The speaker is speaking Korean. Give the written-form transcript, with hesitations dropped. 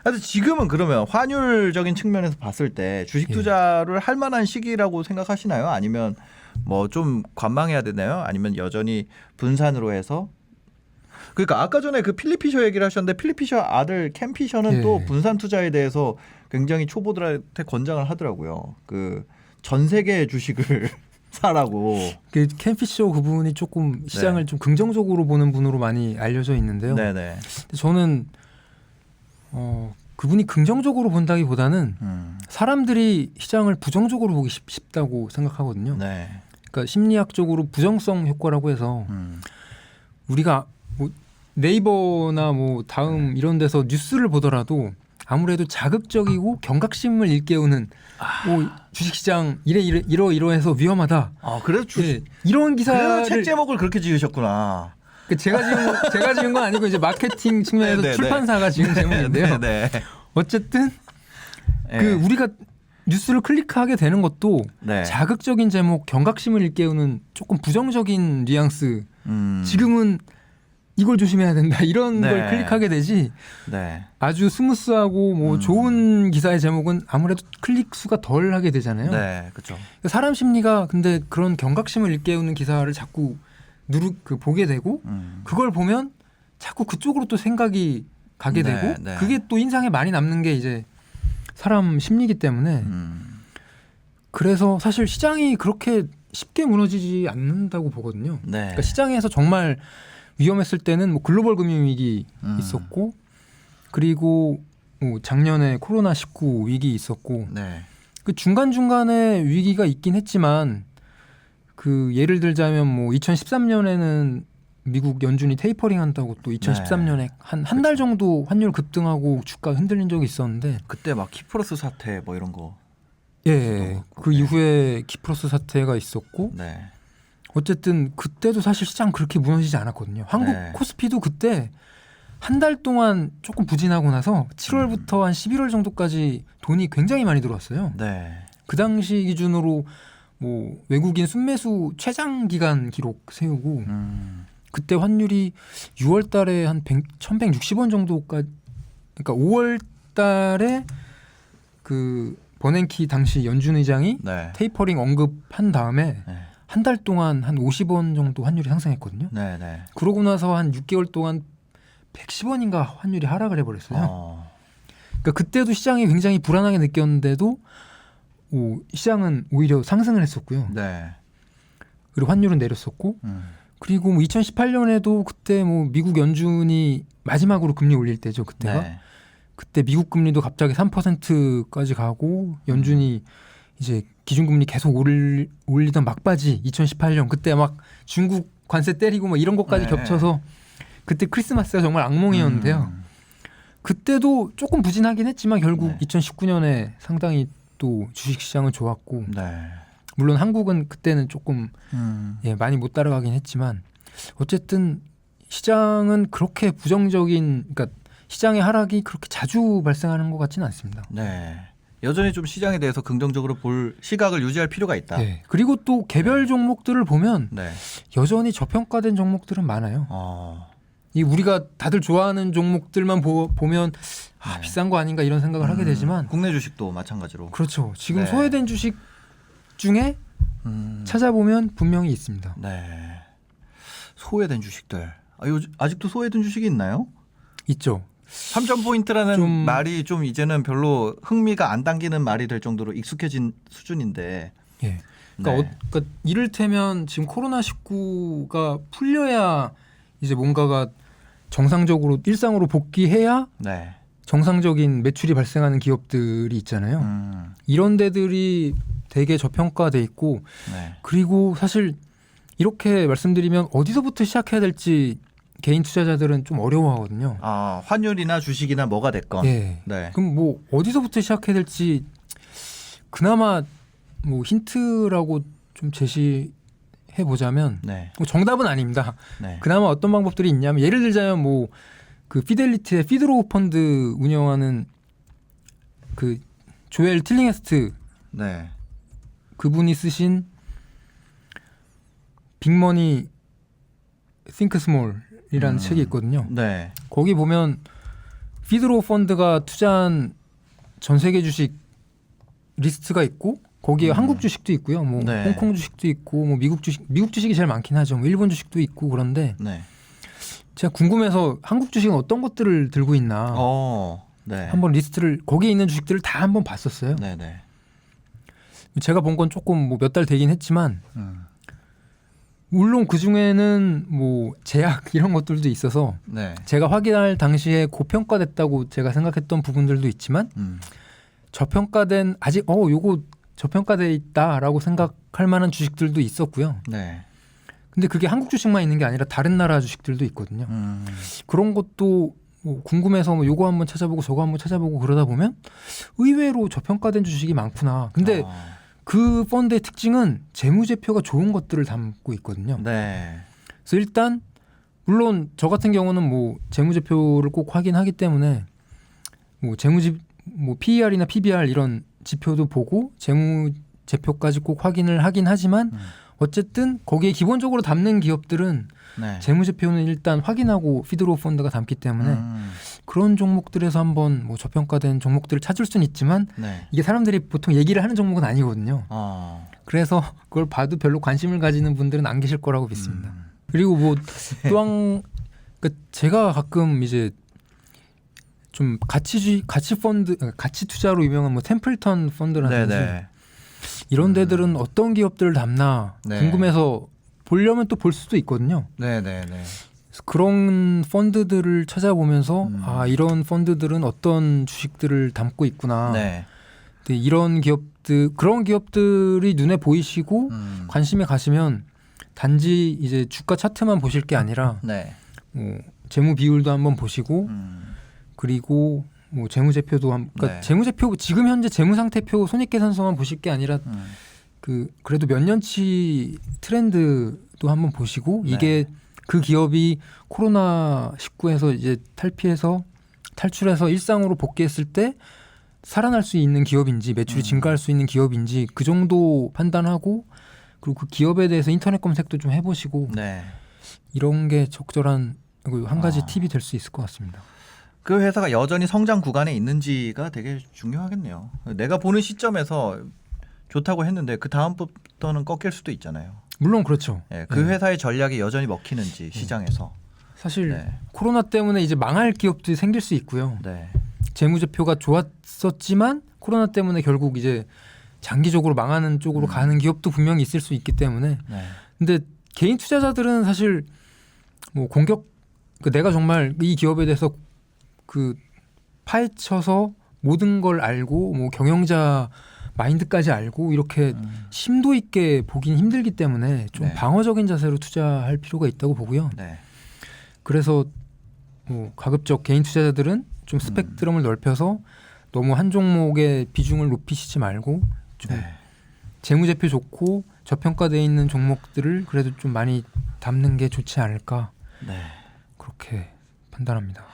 하여튼 지금은 그러면 환율적인 측면에서 봤을 때 주식 투자를 할 만한 시기라고 생각하시나요? 아니면 뭐 좀 관망해야 되나요? 아니면 여전히 분산으로 해서 그러니까 아까 전에 그 필립 피셔 얘기를 하셨는데 필립 피셔 아들 캠 피셔는 또 분산 투자에 대해서 굉장히 초보들한테 권장을 하더라고요. 그 전 세계의 주식을 사라고. 그 캠 피셔 그분이 조금 시장을 좀 긍정적으로 보는 분으로 많이 알려져 있는데요. 네네. 근데 저는 그분이 긍정적으로 본다기보다는 사람들이 시장을 부정적으로 보기 쉽다고 생각하거든요. 네. 그러니까 심리학적으로 부정성 효과라고 해서 우리가 뭐 네이버나 뭐 다음 이런 데서 뉴스를 보더라도 아무래도 자극적이고 경각심을 일깨우는 주식시장 이러해서 위험하다. 아 그래서 주식 이런 기사를 책 제목을 그렇게 지으셨구나. 제가 지은 건 아니고 이제 마케팅 측면에서 네네네. 출판사가 지은 제목인데요. 네네. 어쨌든 네. 그 우리가 뉴스를 클릭하게 되는 것도 네. 자극적인 제목, 경각심을 일깨우는 조금 부정적인 뉘앙스. 지금은 이걸 조심해야 된다 이런 걸 클릭하게 되지. 네. 아주 스무스하고 뭐 좋은 기사의 제목은 아무래도 클릭 수가 덜 하게 되잖아요. 네, 그렇죠. 사람 심리가 근데 그런 경각심을 일깨우는 기사를 자꾸 보게 되고 그걸 보면 자꾸 그쪽으로 또 생각이 가게 네, 되고 네. 그게 또 인상에 많이 남는 게 이제 사람 심리이기 때문에 그래서 사실 시장이 그렇게 쉽게 무너지지 않는다고 보거든요. 네. 그러니까 시장에서 정말 위험했을 때는 뭐 글로벌 금융 위기 있었고 그리고 뭐 작년에 코로나19 위기 있었고 네. 그 중간중간에 위기가 있긴 했지만 그 예를 들자면 뭐 2013년에는 미국 연준이 테이퍼링 한다고 또 2013년에 한 달 정도 환율 급등하고 주가 흔들린 적이 있었는데 그때 막 키프로스 사태 뭐 이런 거. 예, 그 이후에 키프로스 사태가 있었고 네. 어쨌든 그때도 사실 시장 그렇게 무너지지 않았거든요. 한국 네. 코스피도 그때 한 달 동안 조금 부진하고 나서 7월부터 한 11월 정도까지 돈이 굉장히 많이 들어왔어요. 네. 그 당시 기준으로 뭐 외국인 순매수 최장 기간 기록 세우고 그때 환율이 6월 달에 한 1160원 정도까지 그러니까 5월 달에 그 버냉키 당시 연준 의장이 네. 테이퍼링 언급한 다음에 네. 한 달 동안 한 50원 정도 환율이 상승했거든요. 네, 네. 그러고 나서 한 6개월 동안 110원인가 환율이 하락을 해버렸어요. 그러니까 그때도 시장이 굉장히 불안하게 느꼈는데도 시장은 오히려 상승을 했었고요. 네. 그리고 환율은 내렸었고 그리고 뭐 2018년에도 그때 뭐 미국 연준이 마지막으로 금리 올릴 때죠. 그때가. 네. 그때 미국 금리도 갑자기 3%까지 가고 연준이 이제 기준금리 계속 올리던 막바지 2018년 그때 막 중국 관세 때리고 뭐 이런 것까지 네. 겹쳐서 그때 크리스마스가 정말 악몽이었는데요. 그때도 조금 부진하긴 했지만 결국 2019년에 상당히 또 주식시장은 좋았고 네. 물론 한국은 그때는 조금 많이 못 따라가긴 했지만 어쨌든 시장은 그렇게 부정적인 그러니까 시장의 하락이 그렇게 자주 발생하는 것 같지는 않습니다. 네. 여전히 좀 시장에 대해서 긍정적으로 볼 시각을 유지할 필요가 있다. 네. 그리고 또 개별 종목들을 보면 네. 여전히 저평가된 종목들은 많아요. 이 우리가 다들 좋아하는 종목들만 보면 비싼 거 아닌가 이런 생각을 하게 되지만 국내 주식도 마찬가지로. 그렇죠. 지금 네. 소외된 주식 중에 찾아보면 분명히 있습니다. 네. 소외된 주식들. 아직도 소외된 주식이 있나요? 있죠. 3.포인트라는 말이 좀 이제는 별로 흥미가 안 당기는 말이 될 정도로 익숙해진 수준인데. 예. 그러니까 이를테면 지금 코로나19가 풀려야 이제 뭔가가 정상적으로 일상으로 복귀해야 네. 정상적인 매출이 발생하는 기업들이 있잖아요. 이런 데들이 되게 저평가돼 있고 네. 그리고 사실 이렇게 말씀드리면 어디서부터 시작해야 될지 개인 투자자들은 좀 어려워하거든요. 환율이나 주식이나 뭐가 됐건. 예. 네. 그럼 뭐 어디서부터 시작해야 될지 그나마 뭐 힌트라고 좀 제시해 보자면 네. 뭐 정답은 아닙니다. 네. 그나마 어떤 방법들이 있냐면 예를 들자면 뭐 그 피델리티의 피드로우 펀드 운영하는 그 조엘 틸링헤스트 네. 그분이 쓰신 빅머니 띵크 스몰이라는 책이 있거든요. 네. 거기 보면 피드로우 펀드가 투자한 전 세계 주식 리스트가 있고 거기에 한국 주식도 있고요. 뭐 네. 홍콩 주식도 있고 뭐 미국 주식이 제일 많긴 하죠. 뭐 일본 주식도 있고 그런데 네. 제가 궁금해서 한국 주식은 어떤 것들을 들고 있나 네. 한번 리스트를 거기에 있는 주식들을 다 한번 봤었어요. 네네. 제가 본 건 조금 뭐 몇 달 되긴 했지만 물론 그 중에는 뭐 제약 이런 것들도 있어서 네. 제가 확인할 당시에 고평가됐다고 제가 생각했던 부분들도 있지만 저평가된 아직 요거 저평가돼 있다라고 생각할 만한 주식들도 있었고요. 네. 근데 그게 한국 주식만 있는 게 아니라 다른 나라 주식들도 있거든요. 그런 것도 뭐 궁금해서 뭐 요거 한번 찾아보고 저거 한번 찾아보고 그러다 보면 의외로 저평가된 주식이 많구나. 근데 그 펀드의 특징은 재무제표가 좋은 것들을 담고 있거든요. 네. 그래서 일단 물론 저 같은 경우는 뭐 재무제표를 꼭 확인하기 때문에 뭐 뭐 PER이나 PBR 이런 지표도 보고 재무제표까지 꼭 확인을 하긴 하지만 어쨌든 거기에 기본적으로 담는 기업들은 네. 재무제표는 일단 확인하고 피드로우 펀드가 담기 때문에 그런 종목들에서 한번 뭐 저평가된 종목들을 찾을 수는 있지만 네. 이게 사람들이 보통 얘기를 하는 종목은 아니거든요. 그래서 그걸 봐도 별로 관심을 가지는 분들은 안 계실 거라고 믿습니다. 그리고 뭐 또한 그러니까 제가 가끔 이제 좀 가치 펀드, 가치 투자로 유명한 뭐 템플턴 펀드라든지 네네. 이런 데들은 어떤 기업들을 담나 네. 궁금해서 보려면 또 볼 수도 있거든요. 네네네. 그래서 그런 펀드들을 찾아보면서 이런 펀드들은 어떤 주식들을 담고 있구나. 네. 근데 이런 기업들, 그런 기업들이 눈에 보이시고 관심이 가시면 단지 이제 주가 차트만 보실 게 아니라 네. 뭐 재무 비율도 한번 보시고 그리고 뭐 재무제표도 그러니까 네. 재무제표 지금 현재 재무상태표 손익계산서만 보실 게 아니라 그래도 몇 년치 트렌드도 한번 보시고 네. 이게 그 기업이 코로나 19에서 이제 탈출해서 일상으로 복귀했을 때 살아날 수 있는 기업인지 매출이 증가할 수 있는 기업인지 그 정도 판단하고 그리고 그 기업에 대해서 인터넷 검색도 좀 해보시고 네. 이런 게 적절한 한 가지 팁이 될 수 있을 것 같습니다. 그 회사가 여전히 성장 구간에 있는지가 되게 중요하겠네요. 내가 보는 시점에서 좋다고 했는데 그 다음부터는 꺾일 수도 있잖아요. 물론 그렇죠. 네, 그 회사의 전략이 여전히 먹히는지 시장에서. 사실 네. 코로나 때문에 이제 망할 기업들이 생길 수 있고요. 네. 재무제표가 좋았었지만 코로나 때문에 결국 이제 장기적으로 망하는 쪽으로 가는 기업도 분명히 있을 수 있기 때문에. 네. 근데 개인 투자자들은 사실 뭐 그러니까 내가 정말 이 기업에 대해서 그 파헤쳐서 모든 걸 알고 뭐 경영자 마인드까지 알고 이렇게 심도 있게 보긴 힘들기 때문에 좀 네. 방어적인 자세로 투자할 필요가 있다고 보고요. 네. 그래서 뭐 가급적 개인 투자자들은 좀 스펙트럼을 넓혀서 너무 한 종목의 비중을 높이시지 말고 좀 네. 재무제표 좋고 저평가되어 있는 종목들을 그래도 좀 많이 담는 게 좋지 않을까 네. 그렇게 판단합니다.